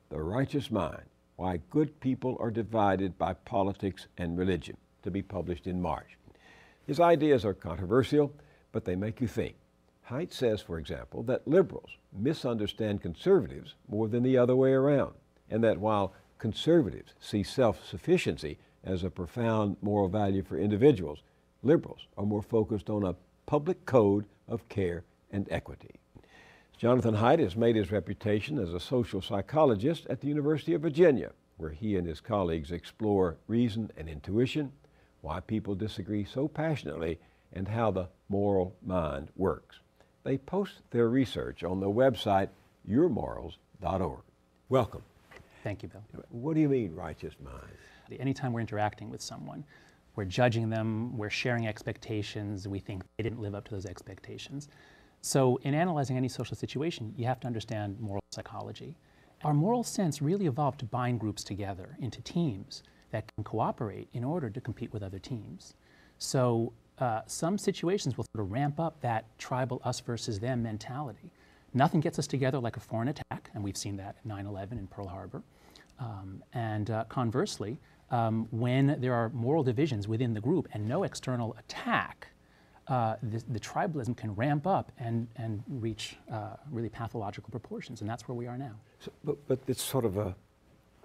The Righteous Mind, Why Good People Are Divided by Politics and Religion, to be published in March. His ideas are controversial, but they make you think. Haidt says, for example, that liberals misunderstand conservatives more than the other way around, and that while conservatives see self-sufficiency as a profound moral value for individuals, liberals are more focused on a public code of care and equity. Jonathan Haidt has made his reputation as a social psychologist at the University of Virginia, where he and his colleagues explore reason and intuition, why people disagree so passionately, and how the moral mind works. They post their research on the website yourmorals.org. Welcome. Thank you, Bill. What do you mean, righteous mind? Anytime we're interacting with someone, we're judging them, we're sharing expectations, we think they didn't live up to those expectations. So in analyzing any social situation, you have to understand moral psychology. Our moral sense really evolved to bind groups together into teams that can cooperate in order to compete with other teams. So some situations will sort of ramp up that tribal us versus them mentality. Nothing gets us together like a foreign attack, and we've seen that at 9/11 in Pearl Harbor. Conversely, when there are moral divisions within the group and no external attack, the tribalism can ramp up and reach really pathological proportions, and that's where we are now. So, but it's sort of a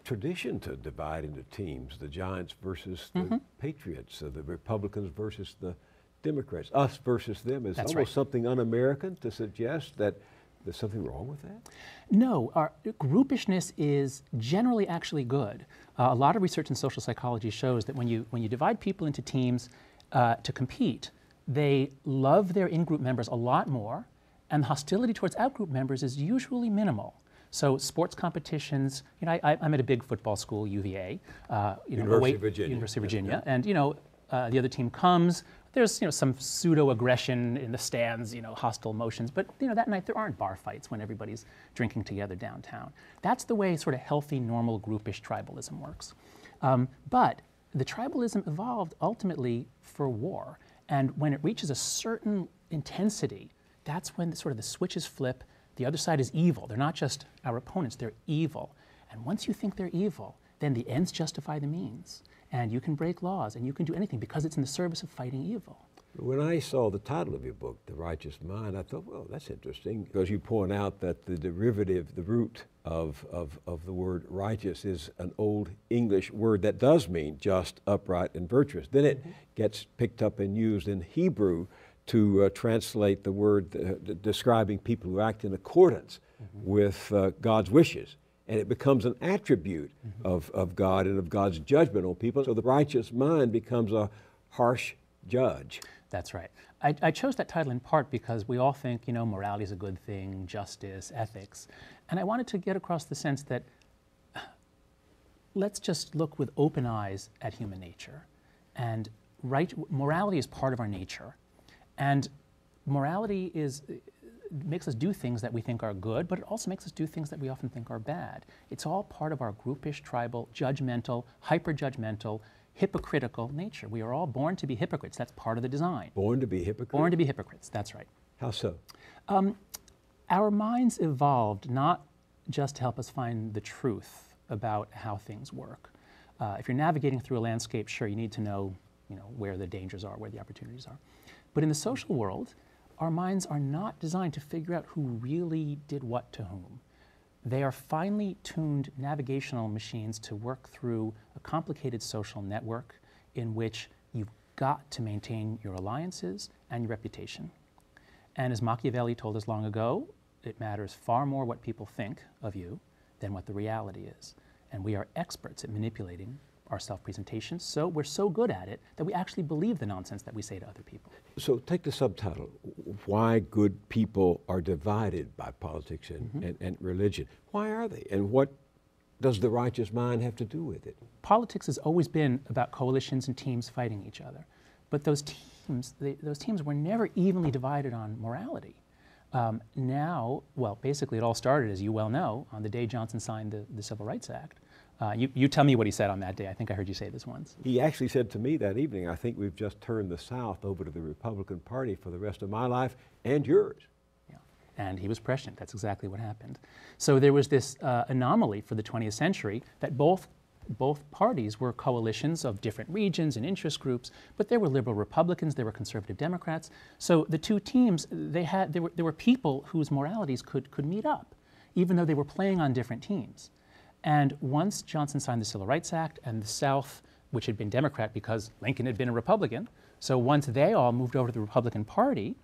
tradition to divide into teams, the Giants versus the Patriots, the Republicans versus the Democrats, us versus them. Is almost right. something un-American to suggest that there's something wrong with that? No, our groupishness is generally actually good. A lot of research in social psychology shows that when you divide people into teams to compete, they love their in-group members a lot more, and the hostility towards out-group members is usually minimal. So sports competitions, you know, I'm at a big football school, UVA, University of Virginia. And you know, the other team comes. There's some pseudo-aggression in the stands, hostile emotions. But that night there aren't bar fights when everybody's drinking together downtown. That's the way sort of healthy, normal, groupish tribalism works. But the tribalism evolved ultimately for war. And when it reaches a certain intensity, that's when sort of the switches flip. The other side is evil. They're not just our opponents, they're evil. And once you think they're evil, then the ends justify the means. And you can break laws and you can do anything because it's in the service of fighting evil. When I saw the title of your book, The Righteous Mind, I thought, well, that's interesting, because you point out that the derivative, the root of the word righteous is an old English word that does mean just, upright, and virtuous. Then it gets picked up and used in Hebrew to translate the word describing people who act in accordance with God's wishes. And it becomes an attribute of God and of God's judgment on people. So the righteous mind becomes a harsh judge. That's right. I chose that title in part because we all think, morality is a good thing, justice, ethics. And I wanted to get across the sense that let's just look with open eyes at human nature. And morality is part of our nature. And morality makes us do things that we think are good, but it also makes us do things that we often think are bad. It's all part of our groupish, tribal, judgmental, hyper-judgmental, hypocritical nature. We are all born to be hypocrites. That's part of the design. Born to be hypocrites? Born to be hypocrites, that's right. How so? Our minds evolved not just to help us find the truth about how things work. If you're navigating through a landscape, sure, you need to know, where the dangers are, where the opportunities are. But in the social world, our minds are not designed to figure out who really did what to whom. They are finely tuned navigational machines to work through a complicated social network in which you've got to maintain your alliances and your reputation. And as Machiavelli told us long ago, it matters far more what people think of you than what the reality is. And we are experts at manipulating our self-presentations, so we're so good at it that we actually believe the nonsense that we say to other people. So take the subtitle, Why Good People Are Divided by Politics and Religion. Why are they? And what does the righteous mind have to do with it? Politics has always been about coalitions and teams fighting each other. But those teams were never evenly divided on morality. Now, well, basically it all started, as you well know, on the day Johnson signed the Civil Rights Act. You tell me what he said on that day. I think I heard you say this once. He actually said to me that evening, I think we've just turned the South over to the Republican Party for the rest of my life and yours. Yeah. And he was prescient. That's exactly what happened. So there was this anomaly for the 20th century that both parties were coalitions of different regions and interest groups, but there were liberal Republicans, there were conservative Democrats. So the two teams, there were people whose moralities could meet up, even though they were playing on different teams. And once Johnson signed the Civil Rights Act and the South, which had been Democrat because Lincoln had been a Republican, so once they all moved over to the Republican Party,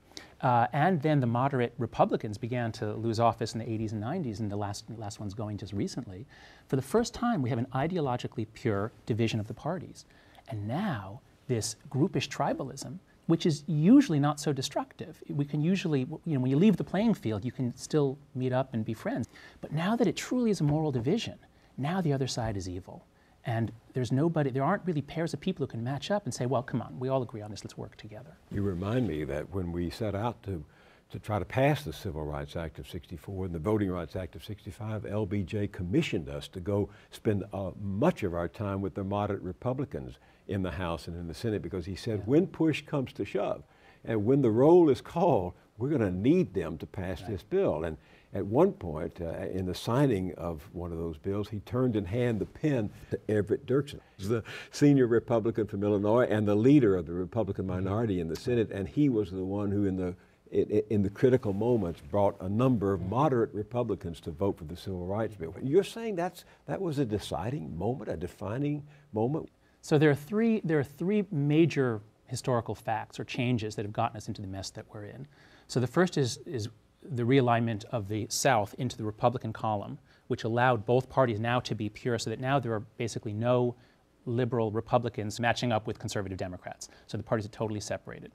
and then the moderate Republicans began to lose office in the 80s and 90s, and the last one's going just recently, for the first time we have an ideologically pure division of the parties. And now this groupish tribalism, which is usually not so destructive. We can usually, when you leave the playing field, you can still meet up and be friends. But now that it truly is a moral division, now the other side is evil. And there aren't really pairs of people who can match up and say, well, come on, we all agree on this, let's work together. You remind me that when we set out to try to pass the Civil Rights Act of '64 and the Voting Rights Act of '65, LBJ commissioned us to go spend much of our time with the moderate Republicans in the House and in the Senate, because he said, when push comes to shove, and when the roll is called, we're going to need them to pass this bill. And at one point, in the signing of one of those bills, he turned in hand the pen to Everett Dirksen, the senior Republican from Illinois and the leader of the Republican minority in the Senate, and he was the one who, in the critical moments, brought a number of moderate Republicans to vote for the Civil Rights Bill. You're saying that was a deciding moment, a defining moment? So there are three major historical facts or changes that have gotten us into the mess that we're in. So the first is the realignment of the South into the Republican column, which allowed both parties now to be pure, so that now there are basically no liberal Republicans matching up with conservative Democrats. So the parties are totally separated.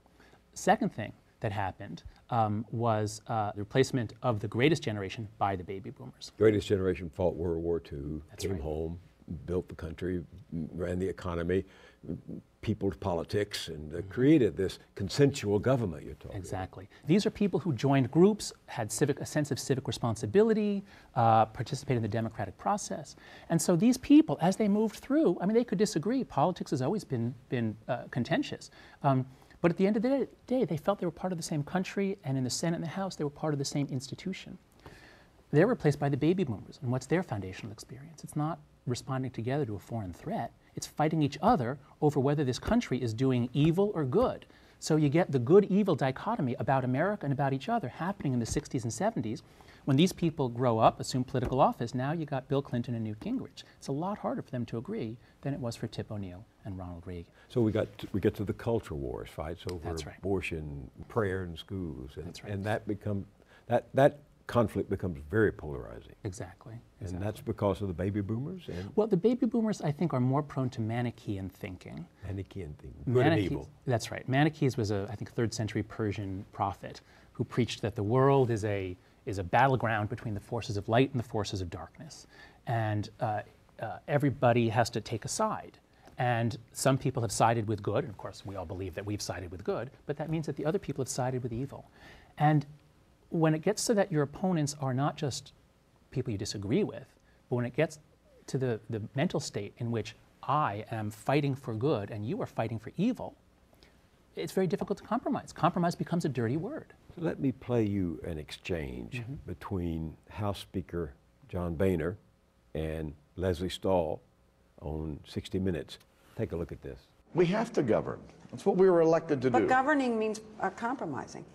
Second thing that happened was the replacement of the greatest generation by the baby boomers. Greatest generation fought World War II, That's came right. home, built the country, ran the economy, peopled politics, and created this consensual government you're talking Exactly. These are people who joined groups, had a sense of civic responsibility, participated in the democratic process. And so these people, as they moved through, I mean, they could disagree. Politics has always been contentious. But at the end of the day, they felt they were part of the same country, and in the Senate and the House, they were part of the same institution. They're replaced by the baby boomers. And what's their foundational experience? It's not responding together to a foreign threat. It's fighting each other over whether this country is doing evil or good. So you get the good-evil dichotomy about America and about each other happening in the 60s and 70s. When these people grow up, assume political office, now you got Bill Clinton and Newt Gingrich. It's a lot harder for them to agree than it was for Tip O'Neill and Ronald Reagan. So we get to the culture wars, fights over That's right. abortion, prayer in schools, and, That's right. and that conflict becomes very polarizing. Exactly. And that's because of the baby boomers and Well, the baby boomers, I think, are more prone to Manichaean thinking. Manichaean thing, good and evil. That's right. Manichaeus was I think, 3rd century Persian prophet who preached that the world is a battleground between the forces of light and the forces of darkness. And everybody has to take a side. And some people have sided with good, and of course we all believe that we've sided with good, but that means that the other people have sided with evil. And when it gets so that your opponents are not just people you disagree with, but when it gets to the mental state in which I am fighting for good and you are fighting for evil, it's very difficult to compromise. Compromise becomes a dirty word. So let me play you an exchange between House Speaker John Boehner and Leslie Stahl on 60 Minutes. Take a look at this. We have to govern. That's what we were elected to do. But governing means compromising.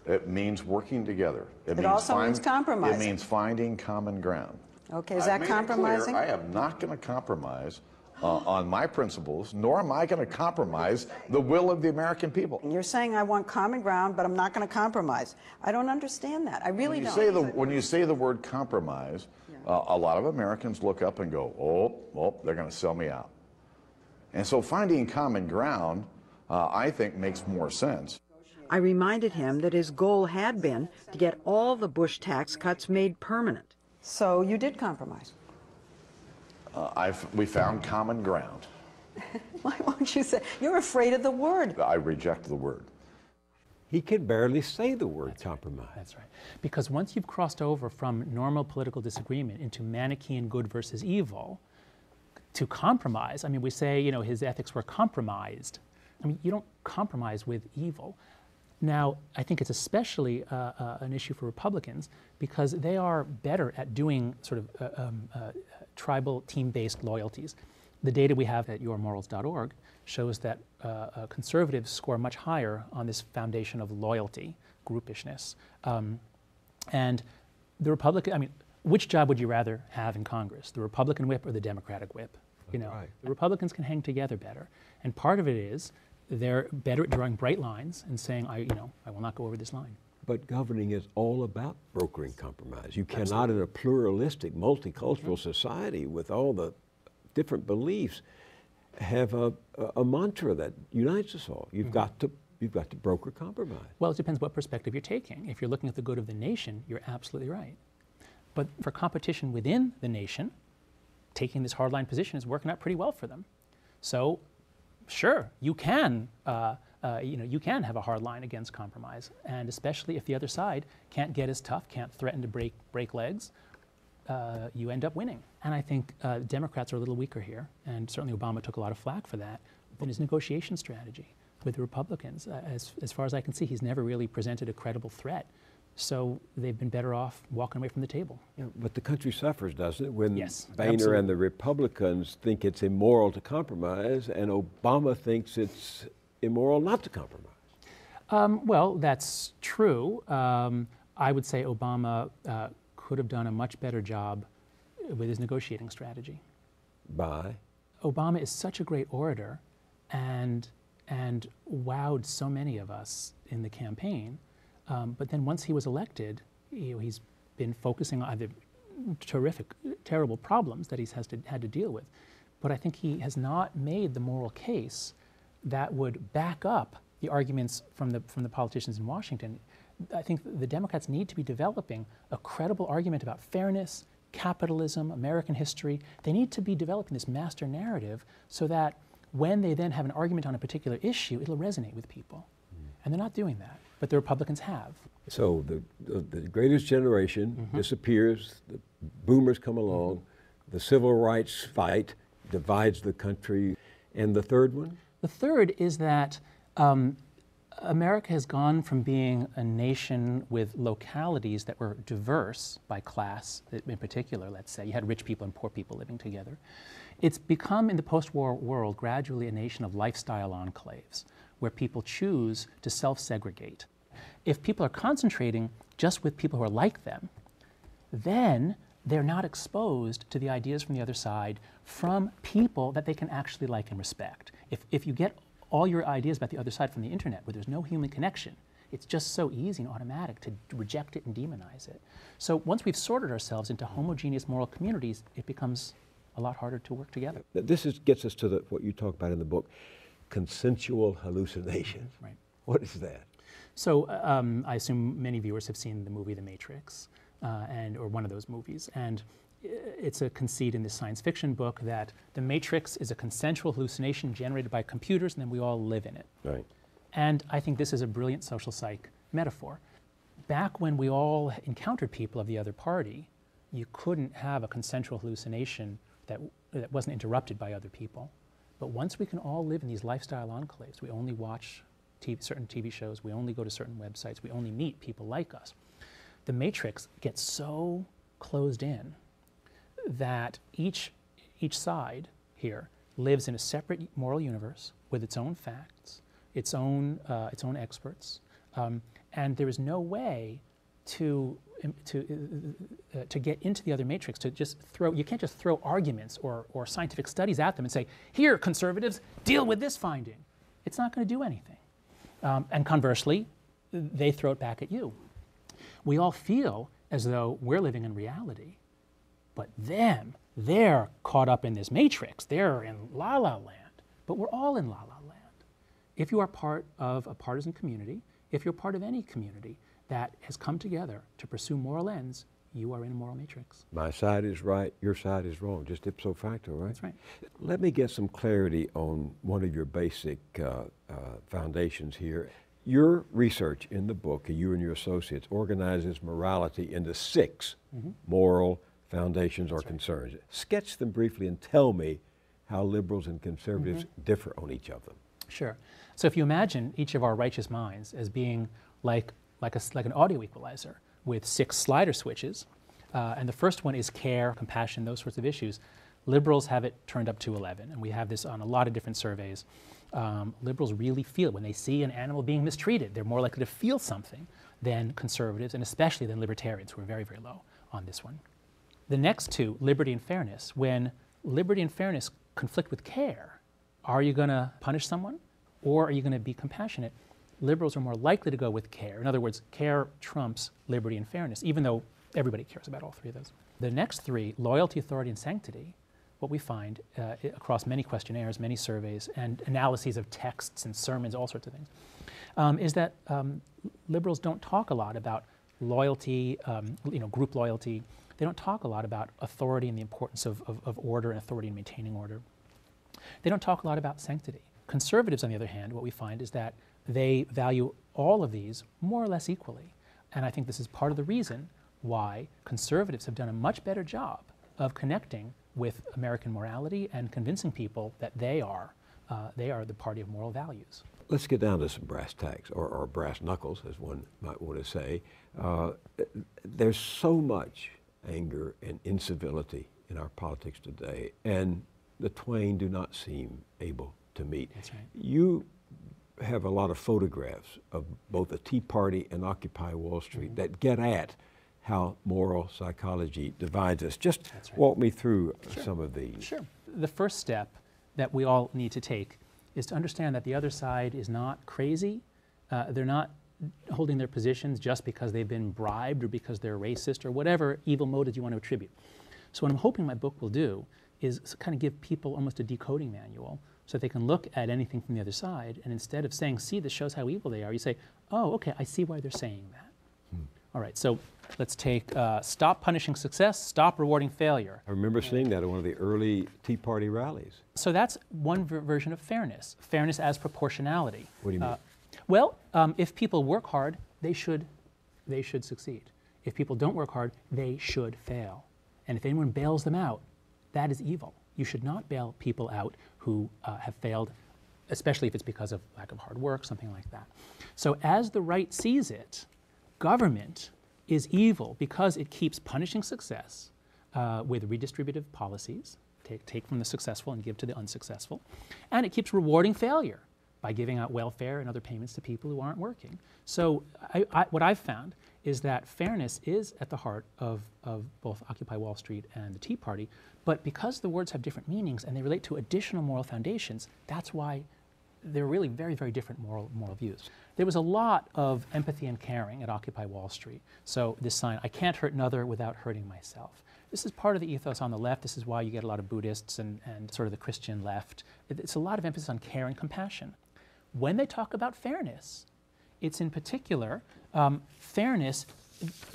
It means working together. It also means compromising. It means finding common ground. Okay, is I've that made it clear compromising? I am not going to compromise on my principles, nor am I going to compromise the will of the American people. You're saying I want common ground, but I'm not going to compromise. I don't understand that. I really don't. When you say the word compromise, a lot of Americans look up and go, oh, they're going to sell me out. And so finding common ground, I think, makes more sense. I reminded him that his goal had been to get all the Bush tax cuts made permanent. So you did compromise. We found common ground. Why won't you say? You're afraid of the word. I reject the word. He can barely say the word compromise. That's right. Because once you've crossed over from normal political disagreement into Manichaean good versus evil, to compromise, I mean, we say, his ethics were compromised. I mean, you don't compromise with evil. Now, I think it's especially an issue for Republicans because they are better at doing sort of tribal team-based loyalties. The data we have at yourmorals.org shows that conservatives score much higher on this foundation of loyalty, groupishness. And the Republican, I mean, which job would you rather have in Congress, the Republican whip or the Democratic whip? You know, Right. the Republicans can hang together better. And part of it is they're better at drawing bright lines and saying, I will not go over this line. But governing is all about brokering compromise. You cannot, in a pluralistic, multicultural society with all the different beliefs, have a mantra that unites us all. You've got to broker compromise. Well, it depends what perspective you're taking. If you're looking at the good of the nation, you're absolutely right. But for competition within the nation, taking this hardline position is working out pretty well for them. So, sure, you can, you can have a hard line against compromise, and especially if the other side can't get as tough, can't threaten to break legs, you end up winning. And I think Democrats are a little weaker here, and certainly Obama took a lot of flack for that in his negotiation strategy with the Republicans. As far as I can see, he's never really presented a credible threat. So they've been better off walking away from the table. Yeah, but the country suffers, doesn't it, when Yes, Boehner absolutely. and the Republicans think it's immoral to compromise, and Obama thinks it's immoral not to compromise. Well, that's true. I would say Obama could have done a much better job with his negotiating strategy. By? Obama is such a great orator and wowed so many of us in the campaign. But then once he was elected, he's been focusing on the terrible problems that he's had to deal with. But I think he has not made the moral case that would back up the arguments from the politicians in Washington. I think the Democrats need to be developing a credible argument about fairness, capitalism, American history. They need to be developing this master narrative so that when they then have an argument on a particular issue, it'll resonate with people. And they're not doing that, but the Republicans have. So the greatest generation disappears, the boomers come along, the civil rights fight divides the country, and the third one? The third is that America has gone from being a nation with localities that were diverse by class, in particular, let's say. You had rich people and poor people living together. It's become, in the post-war world, gradually a nation of lifestyle enclaves, where people choose to self-segregate. If people are concentrating just with people who are like them, then they're not exposed to the ideas from the other side from people that they can actually like and respect. If you get all your ideas about the other side from the internet where there's no human connection, it's just so easy and automatic to reject it and demonize it. So once we've sorted ourselves into homogeneous moral communities, it becomes a lot harder to work together. This gets us to what you talk about in the book, consensual hallucination. Right. What is that? So I assume many viewers have seen the movie The Matrix, or one of those movies. And it's a conceit in this science fiction book that the Matrix is a consensual hallucination generated by computers, and then we all live in it. Right. And I think this is a brilliant social psych metaphor. Back when we all encountered people of the other party, you couldn't have a consensual hallucination that wasn't interrupted by other people. But once we can all live in these lifestyle enclaves, we only watch certain TV shows, we only go to certain websites, we only meet people like us. The Matrix gets so closed in that each side here lives in a separate moral universe with its own facts, its own experts, and there is no way to get into the other matrix, to just you can't just throw arguments or scientific studies at them and say, here, conservatives, deal with this finding. It's not going to do anything. And conversely, they throw it back at you. We all feel as though we're living in reality, but they're caught up in this matrix. They're in La La Land, but we're all in La La Land. If you are part of a partisan community, if you're part of any community that has come together to pursue moral ends, you are in a moral matrix. My side is right, your side is wrong, just ipso facto, right? That's right. Let me get some clarity on one of your basic foundations here. Your research in the book, you and your associates, organizes morality into 6 moral foundations or concerns. Sketch them briefly and tell me how liberals and conservatives differ on each of them. Sure. So if you imagine each of our righteous minds as being like an audio equalizer with 6 slider switches, and the first one is care, compassion, those sorts of issues, liberals have it turned up to 11, and we have this on a lot of different surveys. Liberals really feel it. When they see an animal being mistreated, they're more likely to feel something than conservatives, and especially than libertarians, who are very, very low on this one. The next two, liberty and fairness, when liberty and fairness conflict with care, are you going to punish someone, or are you going to be compassionate? Liberals are more likely to go with care. In other words, care trumps liberty and fairness, even though everybody cares about all 3 of those. The next 3, loyalty, authority, and sanctity, what we find across many questionnaires, many surveys, and analyses of texts and sermons, all sorts of things, is that liberals don't talk a lot about loyalty, group loyalty. They don't talk a lot about authority and the importance of order and authority in maintaining order. They don't talk a lot about sanctity. Conservatives, on the other hand, what we find is that they value all of these more or less equally. And I think this is part of the reason why conservatives have done a much better job of connecting with American morality and convincing people that they are the party of moral values. Let's get down to some brass tacks, or brass knuckles, as one might want to say. There's so much anger and incivility in our politics today, and the twain do not seem able to meet. That's right. You have a lot of photographs of both the Tea Party and Occupy Wall Street that get at how moral psychology divides us. Just walk me through some of these. Sure. The first step that we all need to take is to understand that the other side is not crazy. They're not holding their positions just because they've been bribed or because they're racist or whatever evil motives you want to attribute. So what I'm hoping my book will do is kind of give people almost a decoding manual so that they can look at anything from the other side, and instead of saying, see, this shows how evil they are, you say, oh, okay, I see why they're saying that. All right, so let's take stop punishing success, stop rewarding failure. I remember seeing that at one of the early Tea Party rallies. So that's one version of fairness. Fairness as proportionality. What do you mean? Well, if people work hard, they should succeed. If people don't work hard, they should fail. And if anyone bails them out, that is evil. You should not bail people out who have failed, especially if it's because of lack of hard work, something like that. So as the right sees it, government is evil because it keeps punishing success with redistributive policies, take from the successful and give to the unsuccessful, and it keeps rewarding failure by giving out welfare and other payments to people who aren't working. So what I've found is that fairness is at the heart of both Occupy Wall Street and the Tea Party, but because the words have different meanings and they relate to additional moral foundations, that's why they're really very, very different moral views. There was a lot of empathy and caring at Occupy Wall Street. So this sign, I can't hurt another without hurting myself. This is part of the ethos on the left. This is why you get a lot of Buddhists and sort of the Christian left. It's a lot of emphasis on care and compassion. When they talk about fairness, it's in particular fairness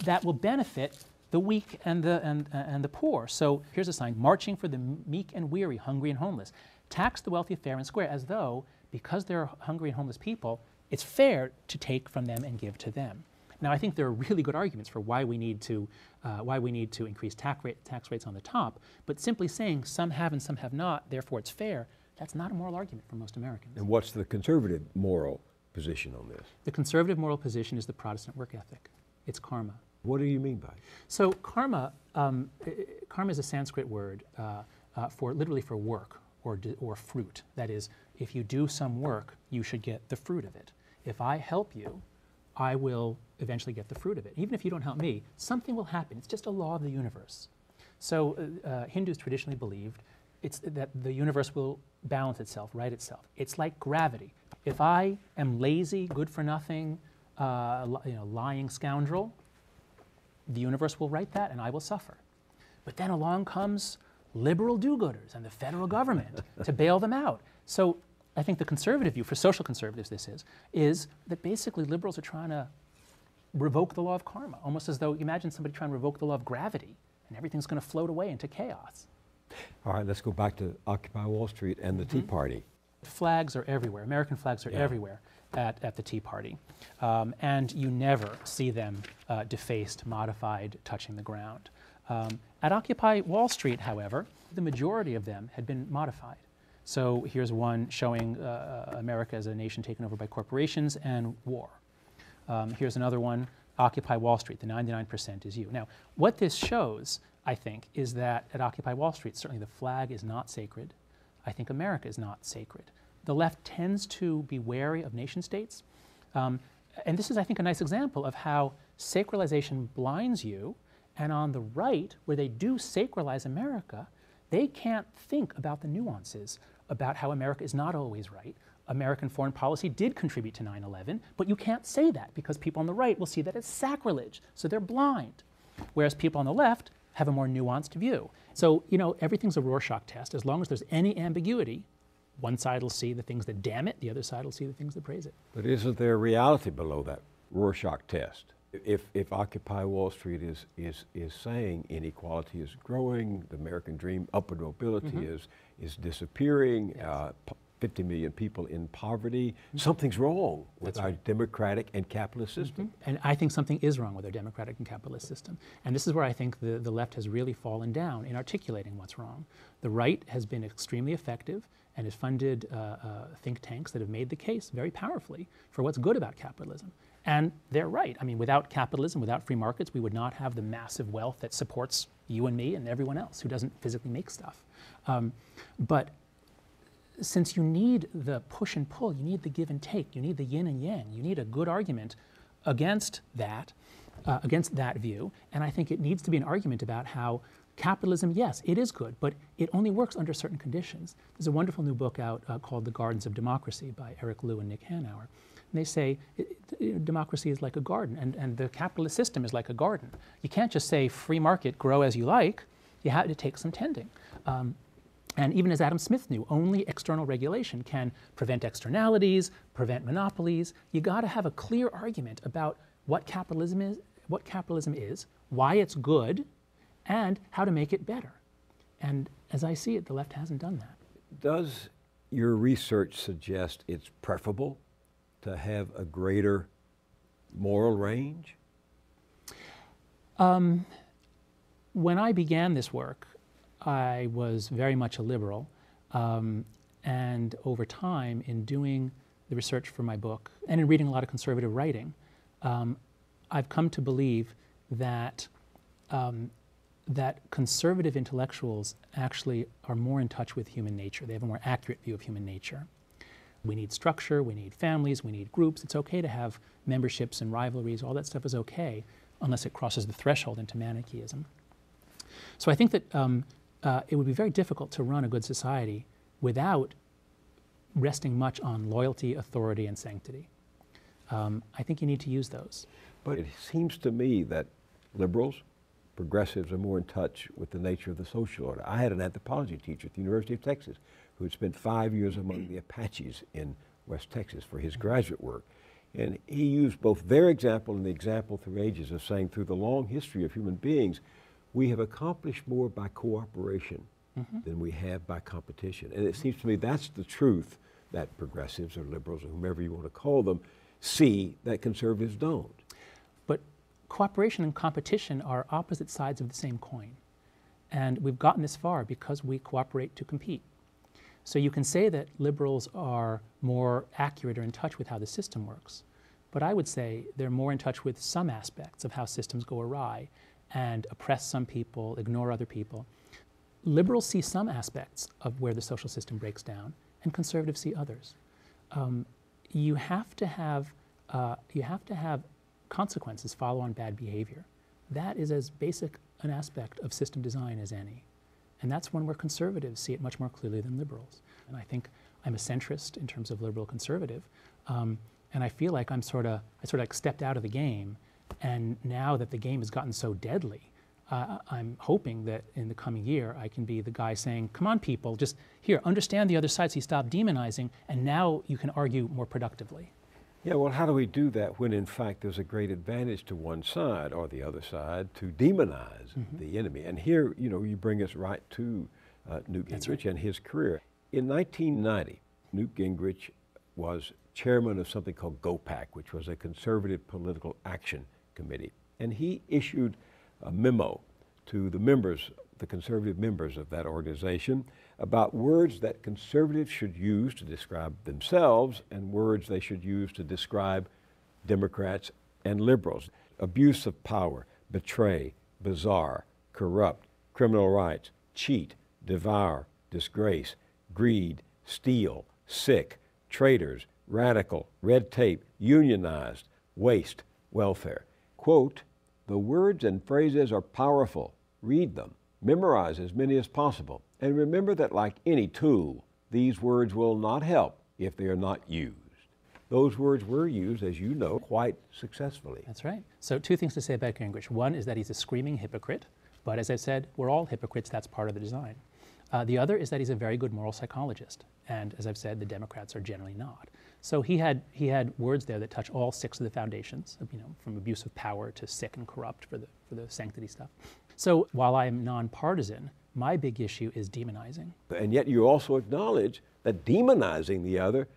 that will benefit the weak and the poor. So here's a sign, marching for the meek and weary, hungry and homeless. Tax the wealthy fair and square, as though, because they're hungry and homeless people, it's fair to take from them and give to them. Now, I think there are really good arguments for why we need to increase tax rates on the top, but simply saying some have and some have not, therefore it's fair, that's not a moral argument for most Americans. And what's the conservative moral position on this? The conservative moral position is the Protestant work ethic. It's karma. What do you mean by it? So karma is a Sanskrit word literally for work or fruit. That is, if you do some work, you should get the fruit of it. If I help you, I will eventually get the fruit of it. Even if you don't help me, something will happen. It's just a law of the universe. So Hindus traditionally believed that the universe will balance itself, right itself. It's like gravity. If I am lazy, good for nothing, lying scoundrel, the universe will right that and I will suffer. But then along comes liberal do-gooders and the federal government to bail them out. So I think the conservative view, for social conservatives this is that basically liberals are trying to revoke the law of karma, almost as though, imagine somebody trying to revoke the law of gravity and everything's going to float away into chaos. All right, let's go back to Occupy Wall Street and the Tea Party. Flags are everywhere. American flags are everywhere at the Tea Party. And you never see them defaced, modified, touching the ground. At Occupy Wall Street, however, the majority of them had been modified. So here's one showing America as a nation taken over by corporations and war. Here's another one, Occupy Wall Street, the 99% is you. Now, what this shows, I think, is that at Occupy Wall Street, certainly the flag is not sacred. I think America is not sacred. The left tends to be wary of nation states. And this is, I think, a nice example of how sacralization blinds you. And on the right, where they do sacralize America, they can't think about the nuances about how America is not always right. American foreign policy did contribute to 9/11, but you can't say that because people on the right will see that as sacrilege, so they're blind. Whereas people on the left have a more nuanced view. So, you know, everything's a Rorschach test. As long as there's any ambiguity, one side will see the things that damn it, the other side will see the things that praise it. But isn't there reality below that Rorschach test? If Occupy Wall Street is saying inequality is growing, the American dream, upward mobility is disappearing, yes. 50 million people in poverty, something's wrong with That's our right. democratic and capitalist system. And I think something is wrong with our democratic and capitalist system. And this is where I think the left has really fallen down in articulating what's wrong. The right has been extremely effective and has funded think tanks that have made the case very powerfully for what's good about capitalism. And they're right. I mean, without capitalism, without free markets, we would not have the massive wealth that supports you and me and everyone else who doesn't physically make stuff. But since you need the push and pull, you need the give and take, you need the yin and yang, you need a good argument against that view. And I think it needs to be an argument about how capitalism, yes, it is good, but it only works under certain conditions. There's a wonderful new book out called The Gardens of Democracy by Eric Liu and Nick Hanauer. And they say democracy is like a garden, and the capitalist system is like a garden. You can't just say free market, grow as you like. You have to take some tending. And even as Adam Smith knew, only external regulation can prevent externalities, prevent monopolies. You got to have a clear argument about what capitalism is, why it's good, and how to make it better. And as I see it, the left hasn't done that. Does your research suggest it's preferable to have a greater moral range? When I began this work, I was very much a liberal, and over time, in doing the research for my book and in reading a lot of conservative writing, I've come to believe that that conservative intellectuals actually are more in touch with human nature. They have a more accurate view of human nature. We need structure, we need families, we need groups. It's okay to have memberships and rivalries. All that stuff is okay unless it crosses the threshold into Manichaeism. So I think that it would be very difficult to run a good society without resting much on loyalty, authority, and sanctity. I think you need to use those. But it seems to me that liberals, progressives are more in touch with the nature of the social order. I had an anthropology teacher at the University of Texas who had spent 5 years among the Apaches in West Texas for his graduate work. And he used both their example and the example through ages of saying through the long history of human beings, we have accomplished more by cooperation than we have by competition. And it seems to me that's the truth that progressives or liberals or whomever you want to call them see that conservatives don't. But cooperation and competition are opposite sides of the same coin. And we've gotten this far because we cooperate to compete. So you can say that liberals are more accurate or in touch with how the system works. But I would say they're more in touch with some aspects of how systems go awry and oppress some people, ignore other people. Liberals see some aspects of where the social system breaks down, and conservatives see others. You have to have consequences follow on bad behavior. That is as basic an aspect of system design as any. And that's one where conservatives see it much more clearly than liberals. And I think I'm a centrist in terms of liberal conservative. And I feel like I sort of like stepped out of the game. And now that the game has gotten so deadly, I'm hoping that in the coming year I can be the guy saying, come on people, just here, understand the other side so you stop demonizing, and now you can argue more productively. Yeah, well, how do we do that when in fact there's a great advantage to one side or the other side to demonize the enemy? And here, you know, you bring us right to Newt Gingrich and his career. In 1990, Newt Gingrich was chairman of something called GOPAC, which was a conservative political action committee. And he issued a memo to the members, the conservative members of that organization about words that conservatives should use to describe themselves and words they should use to describe Democrats and liberals. Abuse of power, betray, bizarre, corrupt, criminal rights, cheat, devour, disgrace, greed, steal, sick, traitors, radical, red tape, unionized, waste, welfare. Quote, the words and phrases are powerful. Read them. Memorize as many as possible. And remember that like any tool, these words will not help if they are not used. Those words were used, as you know, quite successfully. That's right. So 2 things to say about Gingrich. One is that he's a screaming hypocrite, but as I've said, we're all hypocrites. That's part of the design. The other is that he's a very good moral psychologist. And as I've said, the Democrats are generally not. So he had words there that touch all 6 of the foundations, from abuse of power to sick and corrupt for the sanctity stuff. So while I am nonpartisan, my big issue is demonizing. And yet you also acknowledge that demonizing the other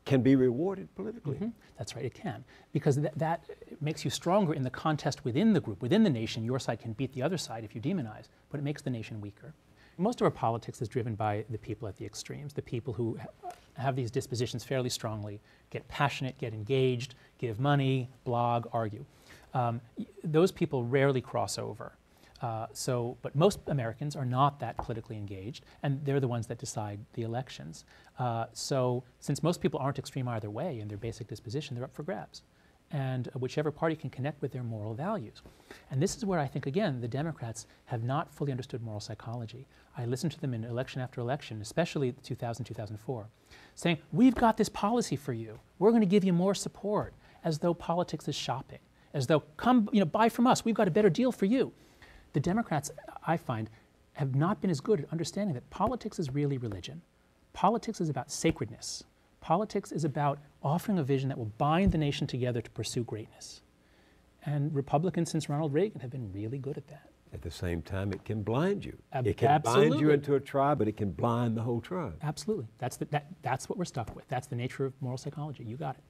can be rewarded politically. Mm-hmm. That's right, it can. Because that makes you stronger in the contest within the group, within the nation. Your side can beat the other side if you demonize, but it makes the nation weaker. Most of our politics is driven by the people at the extremes, the people who have these dispositions fairly strongly, get passionate, get engaged, give money, blog, argue. Those people rarely cross over. But most Americans are not that politically engaged, and they're the ones that decide the elections. So since most people aren't extreme either way in their basic disposition, they're up for grabs. And whichever party can connect with their moral values. And this is where I think, again, the Democrats have not fully understood moral psychology. I listened to them in election after election, especially 2000, 2004, saying, we've got this policy for you. We're going to give you more support, as though politics is shopping, as though, come, buy from us. We've got a better deal for you. The Democrats, I find, have not been as good at understanding that politics is really religion. Politics is about sacredness. Politics is about offering a vision that will bind the nation together to pursue greatness. And Republicans since Ronald Reagan have been really good at that. At the same time, it can blind you. Absolutely. It can bind you into a tribe, but it can blind the whole tribe. Absolutely. That's what we're stuck with. That's the nature of moral psychology. You got it.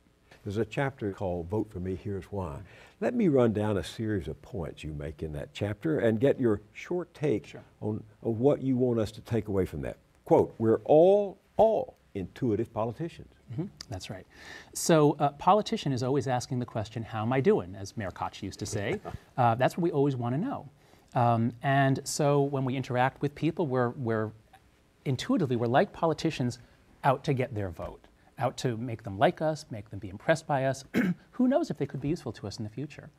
There's a chapter called Vote For Me, Here's Why. Let me run down a series of points you make in that chapter and get your short take on what you want us to take away from that. Quote, we're all intuitive politicians. Mm-hmm. That's right. So a politician is always asking the question, how am I doing, as Mayor Koch used to say. That's what we always want to know. And so when we interact with people, we're intuitively, we're like politicians out to get their vote, out to make them like us, make them be impressed by us. Who knows if they could be useful to us in the future?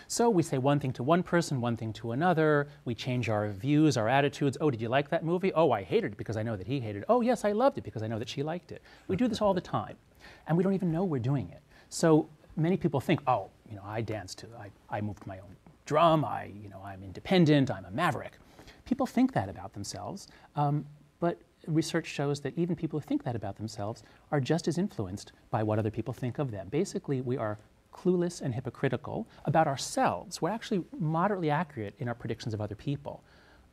So we say one thing to one person, one thing to another. We change our views, our attitudes. Oh, did you like that movie? Oh, I hated it because I know that he hated it. Oh, yes, I loved it because I know that she liked it. We do this all the time, and we don't even know we're doing it. So many people think, oh, I dance to, I moved my own drum, I'm independent, I'm a maverick. People think that about themselves, but research shows that even people who think that about themselves are just as influenced by what other people think of them. Basically, we are clueless and hypocritical about ourselves. We're actually moderately accurate in our predictions of other people.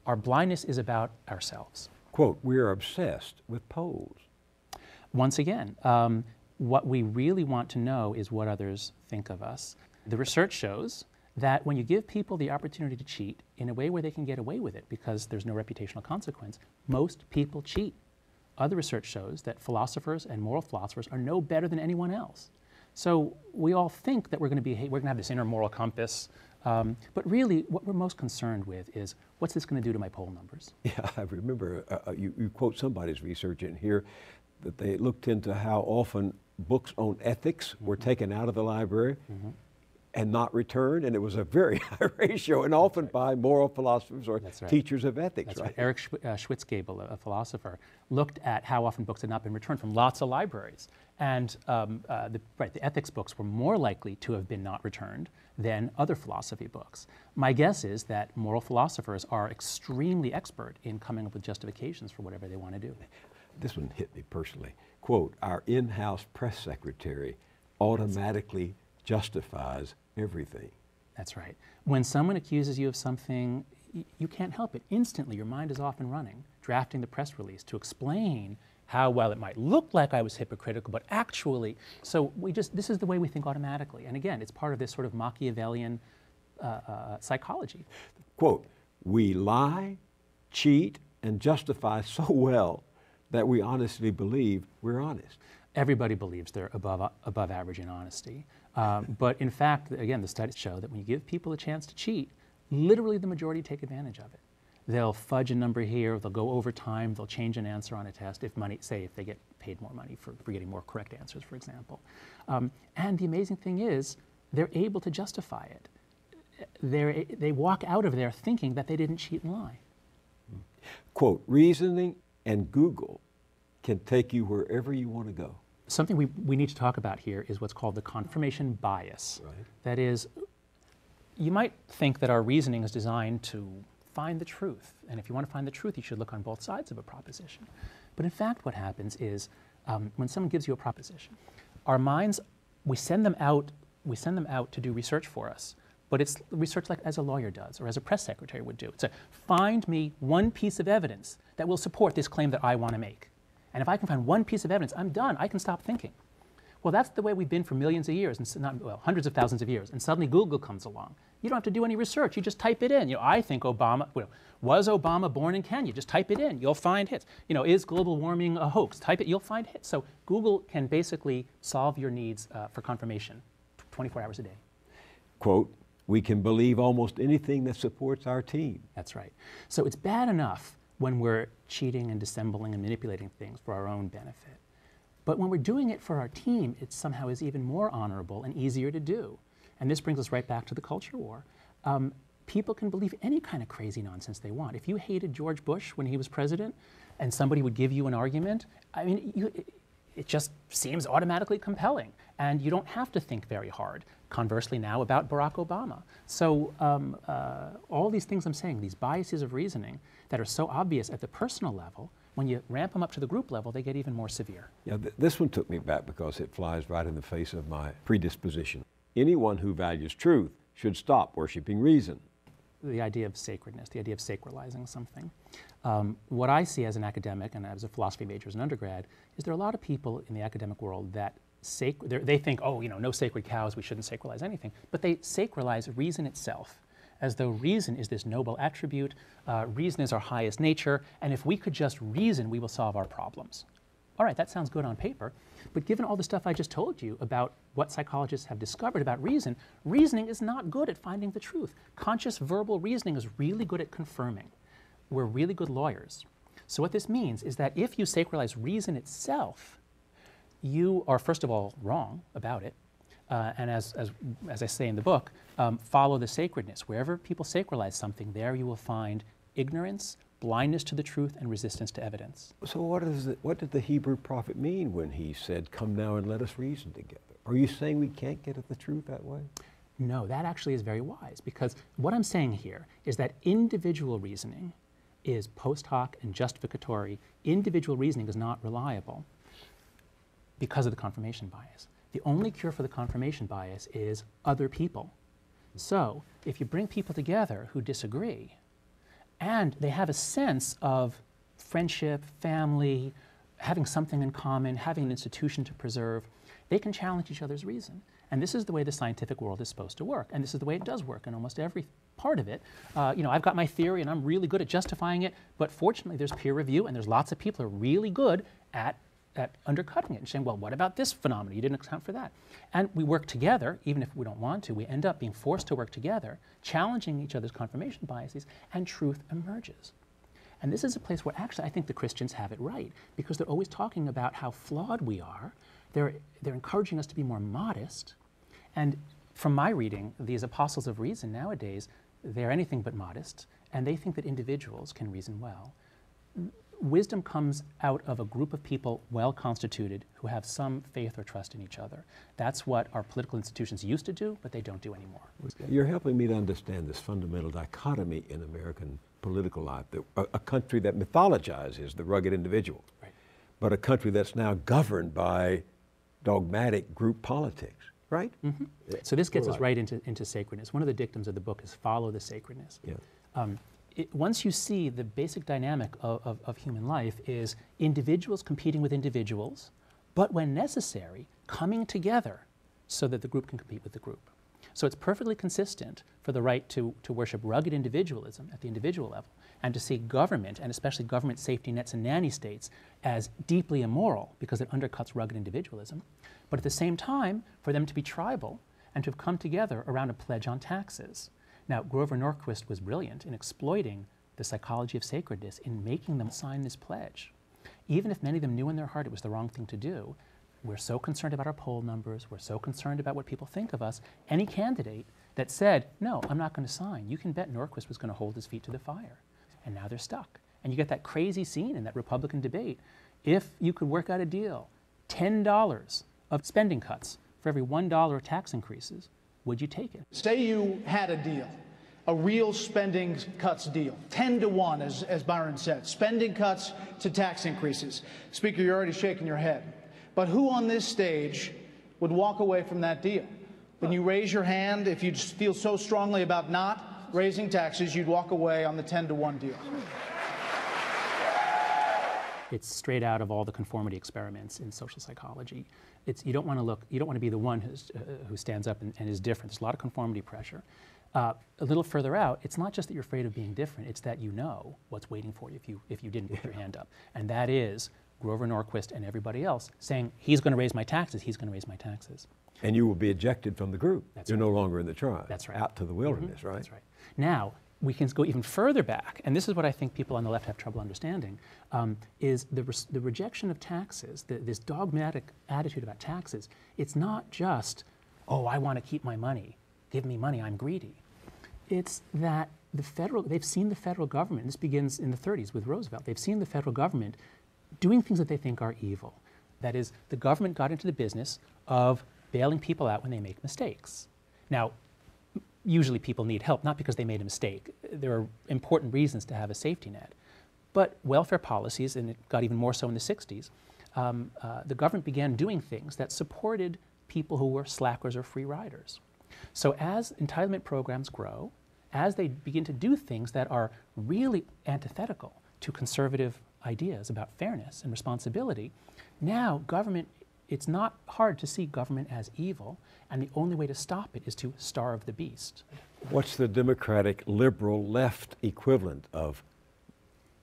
Our blindness is about ourselves. Quote, we are obsessed with polls. Once again, what we really want to know is what others think of us. The research shows that when you give people the opportunity to cheat in a way where they can get away with it because there's no reputational consequence, most people cheat. Other research shows that philosophers and moral philosophers are no better than anyone else. So we all think that we're going to have this inner moral compass, but really what we're most concerned with is, what's this going to do to my poll numbers? Yeah, I remember you quote somebody's research in here that they looked into how often books on ethics were taken out of the library and not returned, and it was a very high ratio, and often by moral philosophers or teachers of ethics. That's right. Eric Schwitzgebel, a philosopher, looked at how often books had not been returned from lots of libraries. And the ethics books were more likely to have been not returned than other philosophy books. My guess is that moral philosophers are extremely expert in coming up with justifications for whatever they want to do. This one hit me personally. Quote, our in-house press secretary automatically justifies everything. That's right. When someone accuses you of something, you can't help it. Instantly, your mind is off and running, drafting the press release to explain how well it might look like I was hypocritical, but actually, so this is the way we think automatically. And again, it's part of this sort of Machiavellian psychology. Quote, we lie cheat and justify so well that we honestly believe we're honest. Everybody believes they're above average in honesty. But in fact, again, the studies show that when you give people a chance to cheat, literally the majority take advantage of it. They'll fudge a number here, they'll go over time, they'll change an answer on a test if they get paid more money for getting more correct answers, for example. And the amazing thing is, they're able to justify it. They walk out of there thinking that they didn't cheat and lie. Quote, reasoning and Google can take you wherever you want to go. Something we need to talk about here is what's called the confirmation bias. Right. That is, you might think that our reasoning is designed to find the truth. And if you want to find the truth, you should look on both sides of a proposition. But in fact, what happens is when someone gives you a proposition, our minds, we send them out to do research for us. But it's research like as a lawyer does or as a press secretary would do. It's find me one piece of evidence that will support this claim that I want to make. And if I can find one piece of evidence, I'm done. I can stop thinking. Well, that's the way we've been for millions of years, hundreds of thousands of years. And suddenly Google comes along. You don't have to do any research. You just type it in. I think was Obama born in Kenya? Just type it in. You'll find hits. Is global warming a hoax? Type it. You'll find hits. So Google can basically solve your needs for confirmation 24 hours a day. Quote, we can believe almost anything that supports our team. That's right. So it's bad enough when we're cheating and dissembling and manipulating things for our own benefit. But when we're doing it for our team, it somehow is even more honorable and easier to do. And this brings us right back to the culture war. People can believe any kind of crazy nonsense they want. If you hated George Bush when he was president and somebody would give you an argument, it just seems automatically compelling. And you don't have to think very hard. Conversely now about Barack Obama. So all these things I'm saying, these biases of reasoning that are so obvious at the personal level, when you ramp them up to the group level, they get even more severe. Yeah, this one took me back because it flies right in the face of my predisposition. Anyone who values truth should stop worshiping reason. The idea of sacredness, the idea of sacralizing something. What I see as an academic and as a philosophy major as an undergrad is there are a lot of people in the academic world that they think, no sacred cows, we shouldn't sacralize anything, but they sacralize reason itself, as though reason is this noble attribute, reason is our highest nature, and if we could just reason, we will solve our problems. All right, that sounds good on paper, but given all the stuff I just told you about what psychologists have discovered about reason, reasoning is not good at finding the truth. Conscious verbal reasoning is really good at confirming. We're really good lawyers. So what this means is that if you sacralize reason itself, you are, first of all, wrong about it. And as I say in the book, follow the sacredness. Wherever people sacralize something, there you will find ignorance, blindness to the truth, and resistance to evidence. So what did the Hebrew prophet mean when he said, come now and let us reason together? Are you saying we can't get at the truth that way? No, that actually is very wise, because what I'm saying here is that individual reasoning is post hoc and justificatory. Individual reasoning is not reliable because of the confirmation bias. The only cure for the confirmation bias is other people. So if you bring people together who disagree, and they have a sense of friendship, family, having something in common, having an institution to preserve, they can challenge each other's reason. And this is the way the scientific world is supposed to work. And this is the way it does work in almost every part of it. I've got my theory and I'm really good at justifying it, but fortunately there's peer review and there's lots of people who are really good at undercutting it and saying, well, what about this phenomenon? You didn't account for that. And we work together, even if we don't want to. We end up being forced to work together, challenging each other's confirmation biases, and truth emerges. And this is a place where actually I think the Christians have it right, because they're always talking about how flawed we are. They're encouraging us to be more modest. And from my reading, these apostles of reason nowadays, they're anything but modest, and they think that individuals can reason well. Wisdom comes out of a group of people well constituted who have some faith or trust in each other. That's what our political institutions used to do, but they don't do anymore. You're helping me to understand this fundamental dichotomy in American political life, a country that mythologizes the rugged individual, right, but a country that's now governed by dogmatic group politics, right? Mm-hmm. So this gets us right into sacredness. One of the dictums of the book is follow the sacredness. Yeah. Once you see the basic dynamic of human life is individuals competing with individuals, but when necessary, coming together so that the group can compete with the group. So it's perfectly consistent for the right to worship rugged individualism at the individual level and to see government, and especially government safety nets and nanny states, as deeply immoral because it undercuts rugged individualism. But at the same time, for them to be tribal and to have come together around a pledge on taxes. Now, Grover Norquist was brilliant in exploiting the psychology of sacredness in making them sign this pledge. Even if many of them knew in their heart it was the wrong thing to do, we're so concerned about our poll numbers, we're so concerned about what people think of us, any candidate that said, no, I'm not going to sign, you can bet Norquist was going to hold his feet to the fire. And now they're stuck. And you get that crazy scene in that Republican debate. If you could work out a deal, $10 of spending cuts for every $1 of tax increases, would you take it? Say you had a deal, a real spending cuts deal, 10 to 1, as Byron said, spending cuts to tax increases. Speaker, you're already shaking your head. But who on this stage would walk away from that deal? When you raise your hand, if you just feel so strongly about not raising taxes, you'd walk away on the 10 to 1 deal. It's straight out of all the conformity experiments in social psychology. You don't want to be the one who stands up and is different. There's a lot of conformity pressure. A little further out, it's not just that you're afraid of being different, it's that you know what's waiting for you if you didn't put your hand up. And that is Grover Norquist and everybody else saying, he's going to raise my taxes, he's going to raise my taxes. And you will be ejected from the group. That's You're right. no longer in the tribe. That's right. Out to the wilderness, right? That's right. Now, we can go even further back, and this is what I think people on the left have trouble understanding, is the rejection of taxes, this dogmatic attitude about taxes. It's not just, oh, I want to keep my money, give me money, I'm greedy. It's that they've seen the federal government, this begins in the 30s with Roosevelt, they've seen the federal government doing things that they think are evil. That is, the government got into the business of bailing people out when they make mistakes. Now, usually people need help, not because they made a mistake. There are important reasons to have a safety net. But welfare policies, and it got even more so in the 60s, the government began doing things that supported people who were slackers or free riders. So as entitlement programs grow, as they begin to do things that are really antithetical to conservative ideas about fairness and responsibility, now government, it's not hard to see government as evil, and the only way to stop it is to starve the beast. What's the Democratic liberal left equivalent of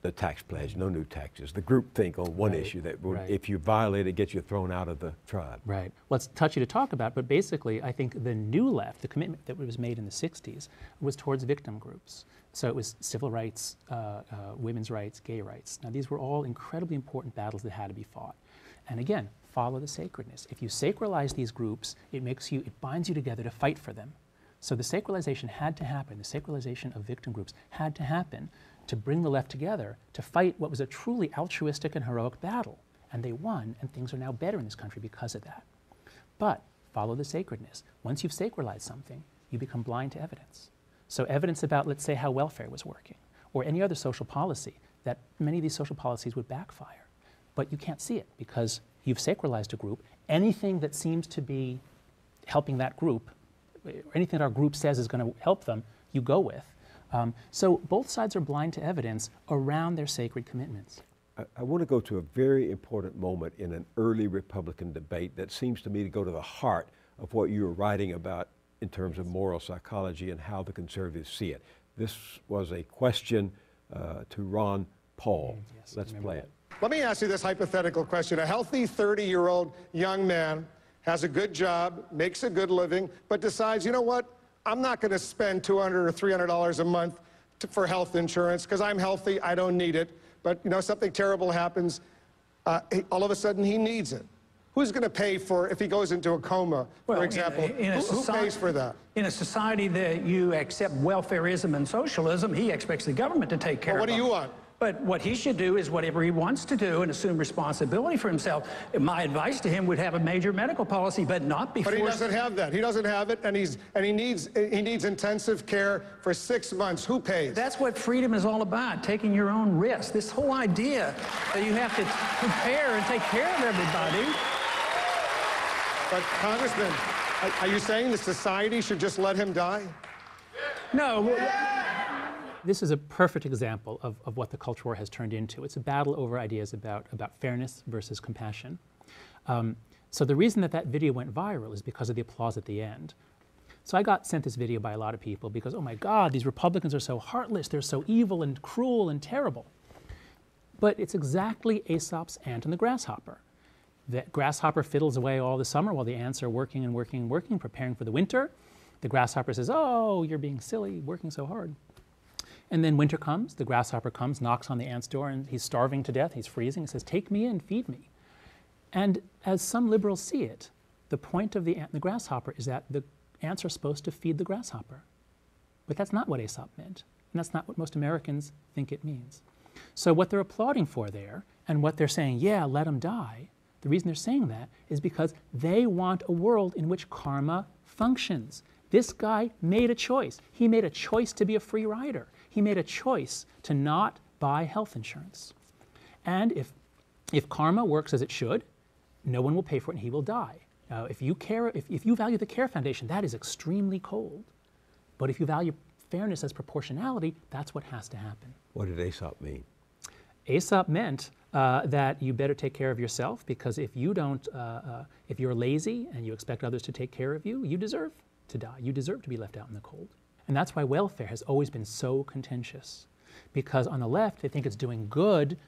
the tax pledge, no new taxes, the groupthink on one issue that if you violate it, gets you thrown out of the tribe? Right. Well, it's touchy to talk about, but basically I think the new left, the commitment that was made in the 60s, was towards victim groups. So it was civil rights, women's rights, gay rights. Now these were all incredibly important battles that had to be fought. And again, follow the sacredness. If you sacralize these groups, it binds you together to fight for them. So the sacralization had to happen, the sacralization of victim groups had to happen to bring the left together to fight what was a truly altruistic and heroic battle. And they won, and things are now better in this country because of that. But follow the sacredness. Once you've sacralized something, you become blind to evidence. So evidence about, let's say, how welfare was working, or any other social policy, that many of these social policies would backfire. But you can't see it because you've sacralized a group. Anything that seems to be helping that group, or anything that our group says is going to help them, you go with. So both sides are blind to evidence around their sacred commitments. I want to go to a very important moment in an early Republican debate that seems to me to go to the heart of what you were writing about in terms of moral psychology and how the conservatives see it. This was a question to Ron Paul. Yes, let's play it. Let me ask you this hypothetical question. A healthy 30-year-old young man has a good job, makes a good living, but decides, you know what? I'm not going to spend $200 or $300 a month for health insurance because I'm healthy, I don't need it. But, you know, something terrible happens, all of a sudden he needs it. Who's going to pay for if he goes into a coma, for example? Who pays for that? In a society that you accept welfareism and socialism, he expects the government to take care of What him. do you want? But what he should do is whatever he wants to do and assume responsibility for himself. My advice to him would have a major medical policy, but not be But he forced. doesn't have that. He doesn't have it, and he needs intensive care for 6 months. Who pays? That's what freedom is all about, taking your own risk. This whole idea that you have to prepare and take care of everybody. But, Congressman, are you saying the society should just let him die? No. This is a perfect example of what the culture war has turned into. It's a battle over ideas about fairness versus compassion. So the reason that video went viral is because of the applause at the end. So I got sent this video by a lot of people because, oh my God, these Republicans are so heartless, they're so evil and cruel and terrible. But it's exactly Aesop's ant and the grasshopper. The grasshopper fiddles away all the summer while the ants are working and working and working, preparing for the winter. The grasshopper says, oh, you're being silly, working so hard. And then winter comes, the grasshopper comes, knocks on the ant's door, and he's starving to death, he's freezing, he says, take me in, feed me. And as some liberals see it, the point of the ant and the grasshopper is that the ants are supposed to feed the grasshopper. But that's not what Aesop meant, and that's not what most Americans think it means. So what they're applauding for there, and what they're saying, yeah, let them die, the reason they're saying that is because they want a world in which karma functions. This guy made a choice. He made a choice to be a free rider. He made a choice to not buy health insurance. And if karma works as it should, no one will pay for it and he will die. If you value the Care Foundation, that is extremely cold. But if you value fairness as proportionality, that's what has to happen. What did Aesop mean? Aesop meant that you better take care of yourself, because if you don't, if you're lazy and you expect others to take care of you, you deserve to die. You deserve to be left out in the cold. And that's why welfare has always been so contentious. Because on the left, they think it's doing good,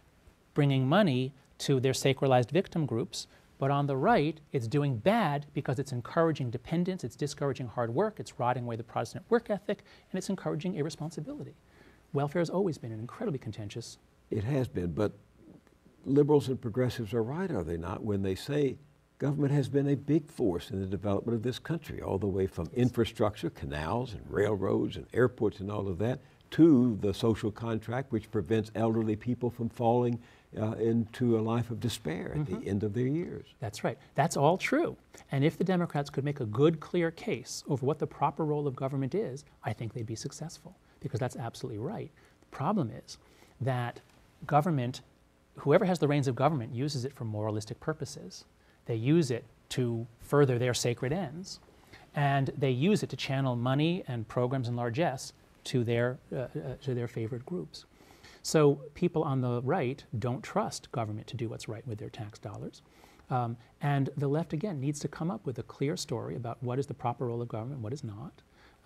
bringing money to their sacralized victim groups. But on the right, it's doing bad because it's encouraging dependence, it's discouraging hard work, it's rotting away the Protestant work ethic, and it's encouraging irresponsibility. Welfare has always been an incredibly contentious. It has been, but liberals and progressives are right, are they not, when they say government has been a big force in the development of this country, all the way from infrastructure, canals and railroads and airports and all of that, to the social contract which prevents elderly people from falling into a life of despair at the end of their years. That's right. That's all true. And if the Democrats could make a good, clear case over what the proper role of government is, I think they'd be successful, because that's absolutely right. The problem is that government, whoever has the reins of government, uses it for moralistic purposes. They use it to further their sacred ends. And they use it to channel money and programs and largesse to their favorite groups. So people on the right don't trust government to do what's right with their tax dollars. And the left, again, needs to come up with a clear story about what is the proper role of government, what is not.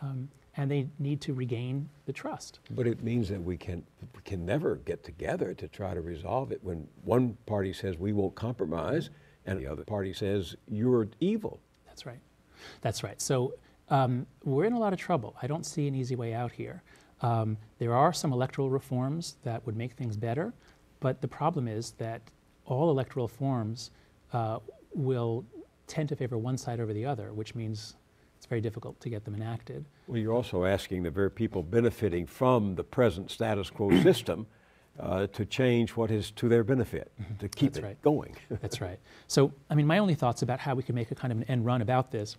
And they need to regain the trust. But it means that we can never get together to try to resolve it when one party says we won't compromise and the other party says you're evil. That's right. That's right. So we're in a lot of trouble. I don't see an easy way out here. There are some electoral reforms that would make things better, but the problem is that all electoral reforms will tend to favor one side over the other, which means it's very difficult to get them enacted. Well, you're also asking the very people benefiting from the present status quo system to change what is to their benefit, to keep That's it right. going. That's right. So, I mean, my only thoughts about how we can make a kind of an end run about this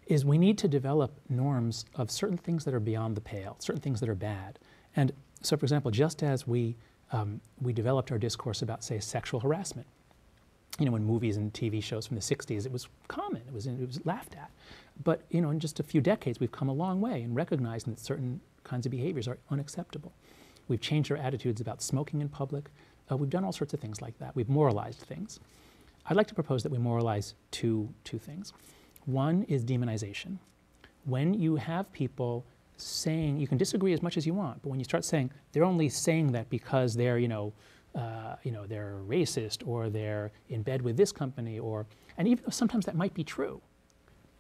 is we need to develop norms of certain things that are beyond the pale, certain things that are bad. And so, for example, just as we developed our discourse about, say, sexual harassment, you know, in movies and TV shows from the 60s, it was common, it was laughed at. But, you know, in just a few decades, we've come a long way in recognizing that certain kinds of behaviors are unacceptable. We've changed our attitudes about smoking in public. We've done all sorts of things like that. We've moralized things. I'd like to propose that we moralize two things. One is demonization. When you have people saying, you can disagree as much as you want, but when you start saying they're only saying that because they're, they're racist or they're in bed with this company, and even though sometimes that might be true,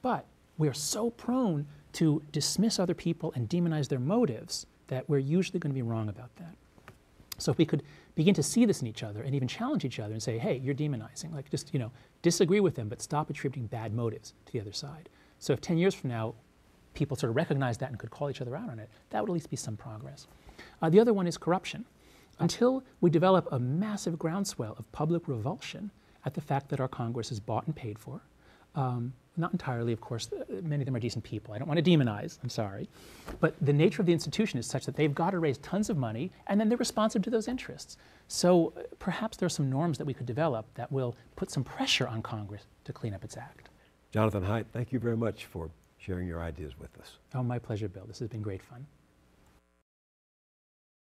but we are so prone to dismiss other people and demonize their motives that we're usually going to be wrong about that. So if we could begin to see this in each other and even challenge each other and say, hey, you're demonizing, like just, disagree with them, but stop attributing bad motives to the other side. So if 10 years from now, people sort of recognize that and could call each other out on it, that would at least be some progress. The other one is corruption. Until we develop a massive groundswell of public revulsion at the fact that our Congress is bought and paid for, not entirely, of course, many of them are decent people. I don't want to demonize, I'm sorry. But the nature of the institution is such that they've got to raise tons of money and then they're responsive to those interests. So perhaps there are some norms that we could develop that will put some pressure on Congress to clean up its act. Jonathan Haidt, thank you very much for sharing your ideas with us. Oh, my pleasure, Bill. This has been great fun.